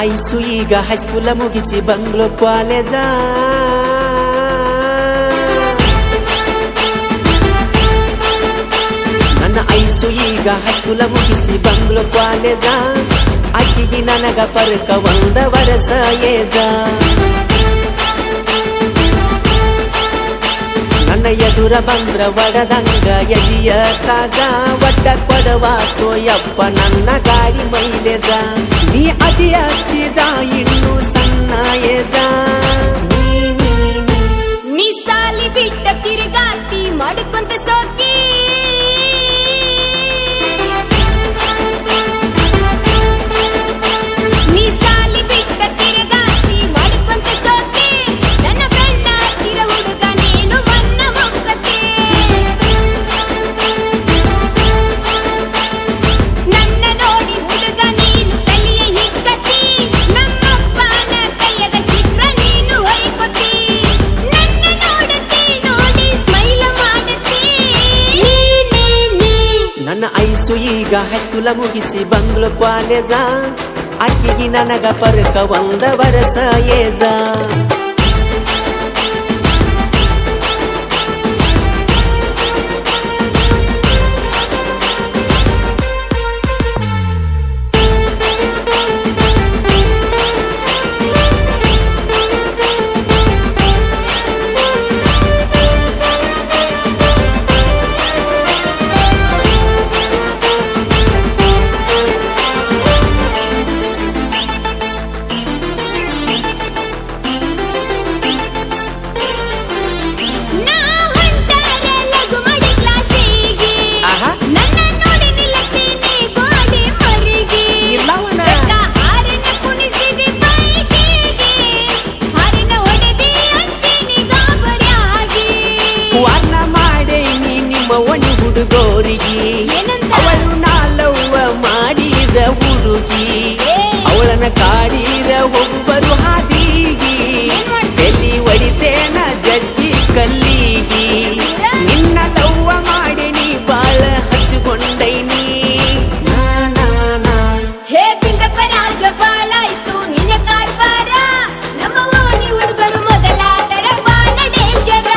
Ice ಈಗ ಹೈಸ್ಕೂಲ ಮುಗಿಸಿ bungalow college ನನ್ನ ಐಸು ಈಗ ಹೈಸ್ಕೂಲ ಮುಗಿಸಿ ಬಂಗ್ಲೋ ಕಾಲೇಜ ಆಕಿಗೆ ನನಗ ಪರ್ಕ ಒಂದ ವರಸ ಏಜ ನನ್ನ ಎದುರ ಬಂದ್ರ ಒಡದಂಗ ಎದಿಯ ತಾಗ ಒಡ್ಡ ಕೊಡವಾತೋ ಯಪ್ಪ ನನ್ನ ಗಾಡಿ ಮೈಲೇಜ ನೀ ಅದಿ ಹಚ್ಚಿದ ಇನ್ನು ಸಣ್ಣ ಏಜ ನೀ ಸಾಲಿ ಬಿಟ್ಟ ತಿರುಗಾತಿ ಮಾಡ್ಕೊಂತ ಸೋಕಿ ನೀ ಸಾಲಿ ಬಿಟ್ಟ ತಿರುಗಾತಿ ಮಾಡ್ಕೊಂತ ಸೋಕಿ ನನ್ನ ಬೆನ್ನ ಹತ್ತಿರ ಹುಡುಗ ನೀನು ಮನ್ನ ಮುಕ್ಕತಿ ನನ್ನ ನೋಡಿ ಹುಡುಗ ನೀನು ತಲೆಯ ಹಿಕ್ಕತಿ ನಮ್ಮಪ್ಪನ ಕೈಯಾಗ ಸಿಕ್ರ ನೀನು ಹೊಯ್ಕೊತಿ ನನ್ನ ನೋಡತಿ ನೋಡಿ ಸ್ಮೈಲ್ ಮಾಡತಿ ನನ್ನ ಐಸು ಈಗ ಹೈಸ್ಕೂಲ ಮುಗಿಸಿ ಬಂಗ್ಲೋ ಕಾಲೇಜ ಆಕಿಗೆ ನನಗ ಪರ್ಕ ಒಂದ ವರಸ ಏಜ ನಾ ಹೊಂಟಾರ ಲಘು ಮಾಡಿ ಕ್ಲಾಸಿಗೆ ನನ್ನ ನೋಡಿ ನಿಲ್ಲತೀನಿ ಗೋಡೆ ಮರಿಗೆ ಇಲ್ಲವನ ಹಾರನ ಕುಣಿಸಿದಿ ಬೈಕಿಗೆ ಹಾರನ ಹೊಡೆದಿ ಅಂಚಿನಿ ಗಾಬರಿಯಾಗಿ ವರ್ಣ ಮಾಡೇನಿ ನಿಮ್ಮ ಒಣಿ ಹುಡುಗೋರಿಗೆ ಏನಂತ? ಅವಳು ನಾಲವ್ವ ಮಾಡಿದ ಹುಡುಗಿ ಅವಳನ್ನ ಕಾಡಿದ ಒಬ್ಬರು ಹಾದಿಗಿ ಏನ್ ಮಾಡ್ತಿ? ಎಲ್ಲಿ ಹೊಡಿತೇನ ಜಜ್ಜಿ ಕಲ್ಲಿಗಿ ನಿನ್ನ ಲವ್ವ ಮಾಡೇನಿ ಬಾಳ ಹಚ್ಚಿಕೊಂಡೈನಿ ಹೇ ಪಿಂಡಪ್ಪ ರಾಜ ಬಾಳಾಯ್ತು ನಿನ್ನ ಕಾರ್ಬಾರ ನಮ್ಮ ಓಣಿ ಹುಡುಗರು ಮೊದಲಾದರ ಬಾಳ ಡೇಂಜರ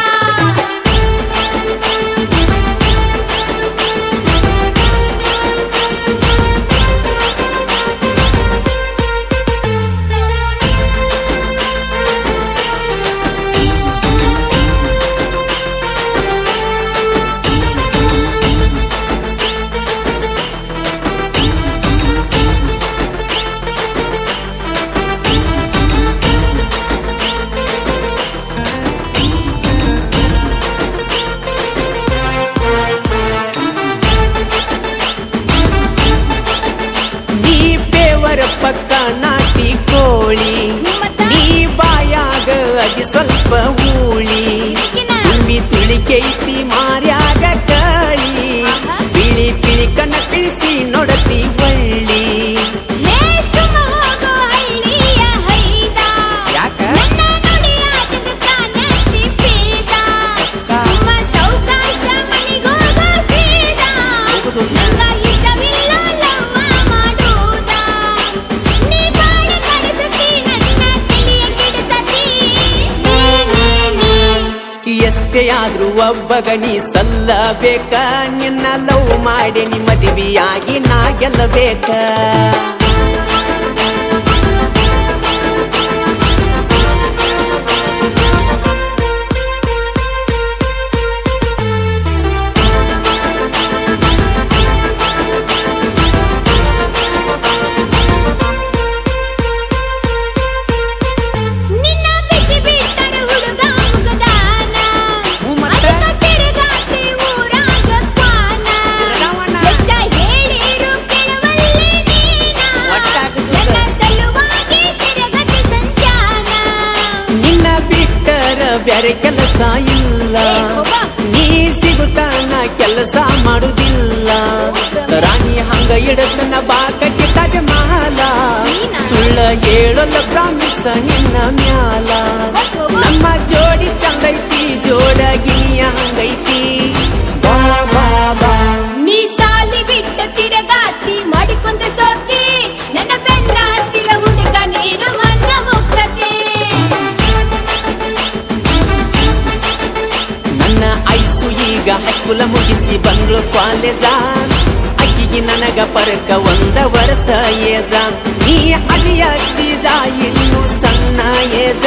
ನೀ ಬೇವರ ಪಕ್ಕ ನಾಟಿ ಕೋಳಿ ನೀ ಬಾಯಾಗ ಅದಿ ಸ್ವಲ್ಪ ಹೂಳಿ ತುಂಬಿ ತುಳಿಕೈತಿ ಮಾರ್ಯಾಗ ಕಾಳಿ ಬಿಳಿ ಬಿಳಿ ಕಣ್ಣ ಪಿಳಿಸಿ ನೋಡತಿ ಒಳ್ಳಿ ಹೇ ಸುಮ ಹೋಗೋ ಹಳ್ಳಿಯ ಹೈದ ಯಾಕ ನನ್ನ ನುಡಿಯ ಜಗತ್ತಾನತಿ ಪೇದ ಸುಮ ಸೌಕಾಶ ಮನಿಗೋಗೋ ಸೀದ ನಂಗ ಇಷ್ಟವಿಲ್ಲ ಲವ್ವ ಮಾಡೋದ ನೀ ಬಾಳ ಕಡಿಸತಿ ನನ್ನ ತಲೆಯ ಕೆಡಿಸತಿ ಎಷ್ಟೇ ಆದ್ರೂ ಒಬ್ಬಗ ನೀ ಸಲ್ಲಬೇಕ ನಿನ್ನ ಲವ್ ಮಾಡಿ ನೀ ಮದುವೆಯಾಗಿ ನಾ ಗೆಲ್ಲಬೇಕ ನಿನ್ನ ಬಿಚ್ಚಿ ಬಿಟ್ಟರ ಹುಡುಗ ಮುಗದಾನ ಅದಕ್ಕ ತಿರುಗಾತಿ ಊರಾಗ ಕ್ವಾನ ಎಷ್ಟ ಹೇಳಿರು ಕೇಳವಲ್ಲಿ ನೀನ ನನ್ನ ಸಲುವಾಗಿ ತಿರುಗತಿ ಸಂಚಾನ ನಿನ್ನ ಬಿಟ್ಟರ ಬ್ಯಾರೆ ಕೆಲಸ ಇಲ್ಲ ನೀ ಸಿಗುತ್ತಾನ ಕೆಲಸ ಮಾಡುದಿಲ್ಲ ರಾಣಿ ಹಂಗ ಇಡತನ ಬಾಕಟ್ಟಿ ತಾಜ ಮಹಲ ಸುಳ್ಳ ಹೇಳಲ್ಲ ಪ್ರಾಮಿಸ ನಿನ್ನ ಮ್ಯಾಲ ನಮ್ಮ ಜೋಡಿ ಚಂದೈತಿ ಜೋಡಗಿನಿಯ ಹಂಗೈತಿ ಬಾ ಬಾ ಬಾ ನೀ ಸಾಲಿ ಬಿಟ್ಟ ತಿರುಗಾತಿ ಮಾಡಿಕೊಂತ ಸೋಕಿ ನನ್ನ ಬೆನ್ನ ಹತ್ತಿರ ಹುಡುಗ ನೀ ಈಗ ಹೈಸ್ಕೂಲ ಮುಗಿಸಿ ಬಂದ್ಳು ಕಾಲೇಜ ಅಕ್ಕಿಗೆ ನನಗ ಪರಕ ಒಂದ ವರ್ಷ ಏಜ ನೀ ಅದಿಯ ಹಚ್ಚಿದ ಇನ್ನು ಸಣ್ಣ ಏಜ